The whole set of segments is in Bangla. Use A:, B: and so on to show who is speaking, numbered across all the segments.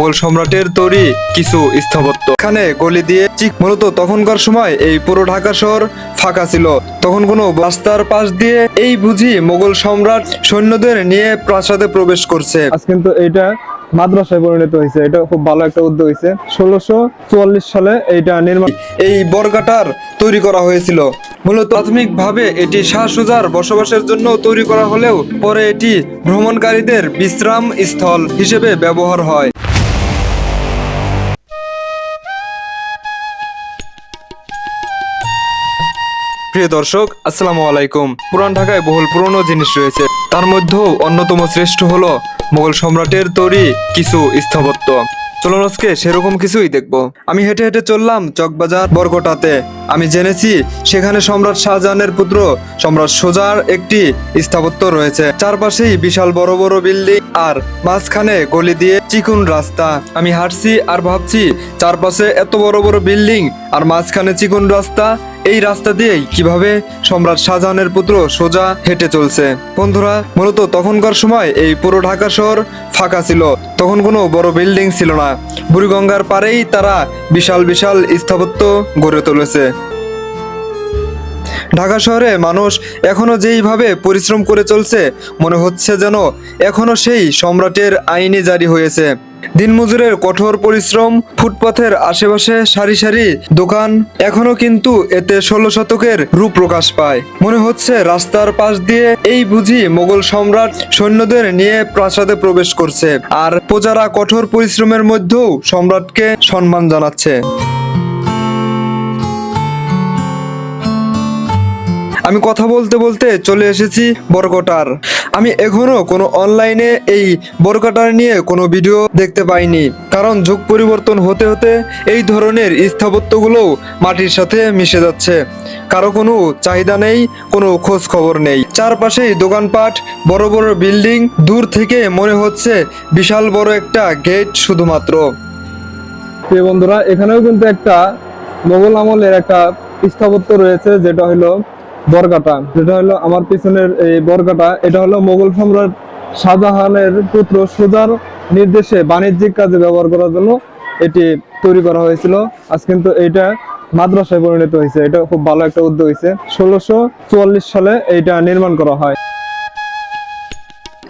A: মোগল সম্রাটের তৈরি কিছু স্থাপত্য। এখানে গলি দিয়ে মূলত তখনকার সময় এই পুরো ঢাকা শহর ফাঁকা ছিল, তখন কোনো রাস্তার পাশ দিয়ে এই বুঝি মোগল সম্রাট সৈন্যদের নিয়ে প্রাসাদে প্রবেশ করছে। আজ কিন্তু এটা মাদ্রাসায় পরিণত হয়েছে, এটা খুব ভালো একটা উদ্যোগ হয়েছে। 1644 সালে এইটা নির্মাণ এই বর্গাটার তৈরি করা হয়েছিল। মূলত প্রাথমিকভাবে এটি শাহ সুজার বসবাসের জন্য তৈরি করা হলেও পরে এটি ভ্রমণকারীদের বিশ্রাম স্থল হিসেবে ব্যবহার হয়। প্রিয় দর্শক, আসসালামু আলাইকুম। পুরান ঢাকায় বহুল পুরনো জিনিস রয়েছে, তার মধ্যেও অন্যতম শ্রেষ্ঠ হলো মোগল সম্রাটের তৈরি কিছু স্থাপত্য। চলুন আজকে সেরকম কিছুই দেখবো। আমি হেঁটে হেঁটে চললাম চকবাজার বরকটাতে। আমি জেনেছি সেখানে সম্রাট শাহজাহানের পুত্র সম্রাট সুজার একটি স্থাপত্য রয়েছে। চারপাশেই বিশাল বড় বড় বিল্ডিং আর মাঝখানে গলি দিয়ে চিকন রাস্তা। আমি হাঁটছি আর ভাবছি, চারপাশে এত বড় বড় বিল্ডিং আর মাঝখানে চিকন রাস্তা, এই রাস্তা দিয়েই কিভাবে সম্রাট শাহজাহানের পুত্র সুজা হেঁটে চলছে। বন্ধুরা, মূলত তখনকার সময় এই পুরো ঢাকা শহর ফাঁকা ছিল, তখন কোনো বড় বিল্ডিং ছিল না। বুড়িগঙ্গার পারেই তারা বিশাল বিশাল স্থাপত্য গড়ে তুলেছে। ঢাকা শহরে মানুষ এখনো যেইভাবে পরিশ্রম করে চলছে, মনে হচ্ছে যেন এখনো সেই সম্রাটের আইনে জারি হয়েছে। দিনমজুরের কঠোর পরিশ্রম, ফুটপাথের আশেপাশে সারি সারি দোকান এখনো কিন্তু এতে 16 শতকের রূপ প্রকাশ পায়। মনে হচ্ছে রাস্তার পাশ দিয়ে এই বুঝি মোগল সম্রাট সৈন্যদের নিয়ে প্রাসাদে প্রবেশ করছে, আর প্রজারা কঠোর পরিশ্রমের মধ্যেও সম্রাটকে সম্মান জানাচ্ছে। আমি কথা বলতে বলতে চলে এসেছি বরকটার। আমি এখনো কোনো অনলাইনে এই বরকটার নিয়ে কোনো ভিডিও দেখতে পাইনি, কারণ যুগ পরিবর্তন হতে হতে এই ধরনের স্থাপত্যগুলোও মাটির সাথে মিশে যাচ্ছে। কারো কোনো চাহিদা নেই, কোনো খোঁজ খবর নেই। চারপাশেই দোকানপাট, বড় বড় বিল্ডিং, দূর থেকে মনে হচ্ছে বিশাল বড় একটা গেট শুধুমাত্র। প্রিয় বন্ধুরা, এখানেও কিন্তু একটা মোগল আমলের একটা স্থাপত্য রয়েছে, যেটা হলো বরগাটা। যেটা হলো আমার পিছনের এই বরগাটা, এটা হলো মোগল সম্রাট শাহজাহানের পুত্র সুজার নির্দেশে বাণিজ্যিক কাজে ব্যবহার করার জন্য এটি তৈরি করা হয়েছিল। আজ কিন্তু এইটা মাদ্রাসায় পরিণত হয়েছে, এটা খুব ভালো একটা উদ্যোগ হয়েছে। 1644 সালে এইটা নির্মাণ করা হয়।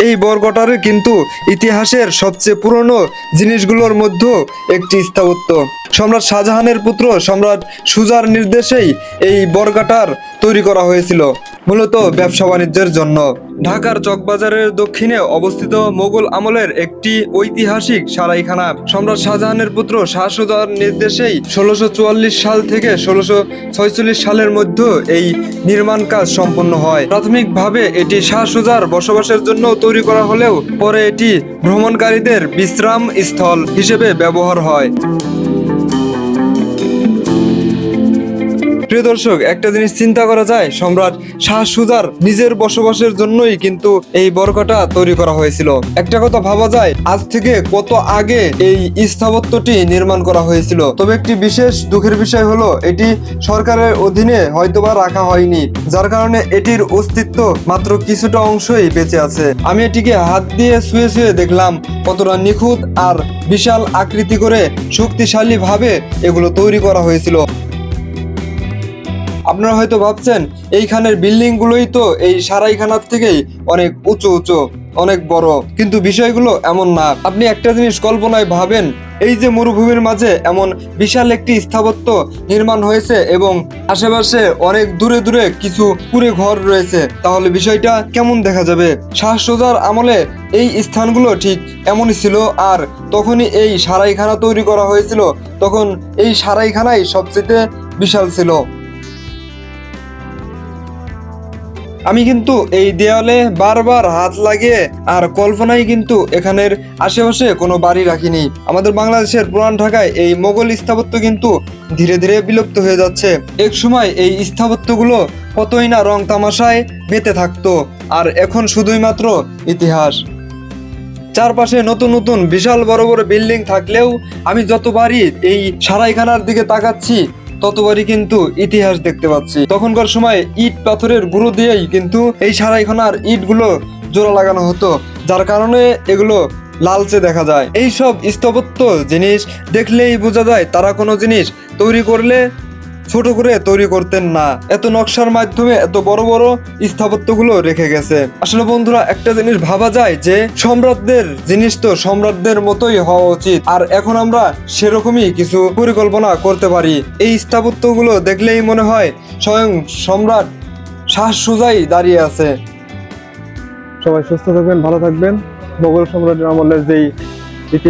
A: এই বরকটারে কিন্তু ইতিহাসের সবচেয়ে পুরনো জিনিসগুলোর মধ্যে একটি স্থাপত্য। সম্রাট শাহজাহানের পুত্র সম্রাট সুজার নির্দেশেই এই বরকটার তৈরি করা হয়েছিল, মূলত ব্যবসা বাণিজ্যের জন্য। ঢাকার চকবাজারের দক্ষিণে অবস্থিত মোগল আমলের একটি ঐতিহাসিক সারাইখানা। সম্রাট শাহজাহানের পুত্র শাহ সুজার নির্দেশেই 1644 সাল থেকে 1646 সালের মধ্যে এই নির্মাণ কাজ সম্পন্ন হয়। প্রাথমিকভাবে এটি শাহ সুজার বসবাসের জন্য তৈরি করা হলেও পরে এটি ভ্রমণকারীদের বিশ্রাম স্থল হিসেবে ব্যবহার হয়। প্রিয় দর্শক, একটা জিনিস চিন্তা করা যায়, সম্রাট শাহ সুজার নিজের বসবাসের জন্যই কিন্তু এই বরকটা তৈরি করা হয়েছিল। একটা কথা ভাবা যায়, আজ থেকে কত আগে এই স্থাপত্যটি নির্মাণ করা হয়েছিল। তবে একটি বিশেষ দুঃখের বিষয় হলো, এটি সরকারের অধীনে হয়তোবা রাখা হয়নি, যার কারণে এটির অস্তিত্ব মাত্র কিছুটা অংশই বেঁচে আছে। আমি এটিকে হাত দিয়ে ছুঁয়ে ছুঁয়ে দেখলাম কতটা নিখুঁত আর বিশাল আকৃতি করে শক্তিশালী ভাবে এগুলো তৈরি করা হয়েছিল। আপনারা হয়তো ভাবছেন এইখানের বিল্ডিং গুলোই তো এই সারাইখানার থেকেই অনেক উঁচু উঁচু, অনেক বড়, কিন্তু বিষয়গুলো এমন না। আপনি একটা জিনিস কল্পনায় ভাবেন, এই যে মরুভূমির মাঝে এমন বিশাল একটি স্থাপত্য নির্মাণ হয়েছে এবং আশেপাশে অনেক দূরে দূরে কিছু কুঁড়ে ঘর রয়েছে, তাহলে বিষয়টা কেমন দেখা যাবে? শাহ সুজার আমলে এই স্থানগুলো ঠিক এমনই ছিল, আর তখনই এই সারাইখানা তৈরি করা হয়েছিল। তখন এই সারাইখানাই সবচেয়ে বিশাল ছিল। আমি কিন্তু এই দেওয়ালে বারবার হাত লাগিয়ে আর কল্পনায় কিন্তু এখানের আশেপাশে কোনো বাড়ি রাখিনি। আমাদের বাংলাদেশের পুরান ঢাকায় এই মোগল স্থাপত্য কিন্তু ধীরে ধীরে বিলুপ্ত হয়ে যাচ্ছে। এক সময় এই স্থাপত্যগুলো কতই না রং তামাশায় মেতে থাকতো, আর এখন শুধুই মাত্র ইতিহাস। চারপাশে নতুন নতুন বিশাল বড় বড় বিল্ডিং থাকলেও আমি যতবারই এই সারাইখানার দিকে তাকাচ্ছি, ততবারই কিন্তু ইতিহাস দেখতে পাচ্ছি। তখনকার সময় ইট পাথরের গুঁড়ো দিয়েই কিন্তু এই সারাইখানার ইটগুলো জোড়া লাগানো হতো, যার কারণে এগুলো লালচে দেখা যায়। এই সব স্থাপত্য জিনিস দেখলেই বোঝা যায় তারা কোনো জিনিস তৈরি করলে ছোট করে তৈরি করতেন না, এত নকশার মাধ্যমে এত বড় বড় স্থাপত্যগুলো রেখে গেছে। আসলে বন্ধুরা, একটা জিনিস ভাবা যায় যে সম্রাটদের জিনিস তো সম্রাটদের মতোই হওয়া উচিত, আর এখন আমরা সেরকমই কিছু পরিকল্পনা করতে পারি। এই স্থাপত্যগুলো দেখলেই মনে হয় স্বয়ং সম্রাট শ্বাস সোজাই দাঁড়িয়ে আছে। সবাই সুস্থ থাকবেন, ভালো থাকবেন। মোগল সম্রাটের আমলের যেই ইতিহাস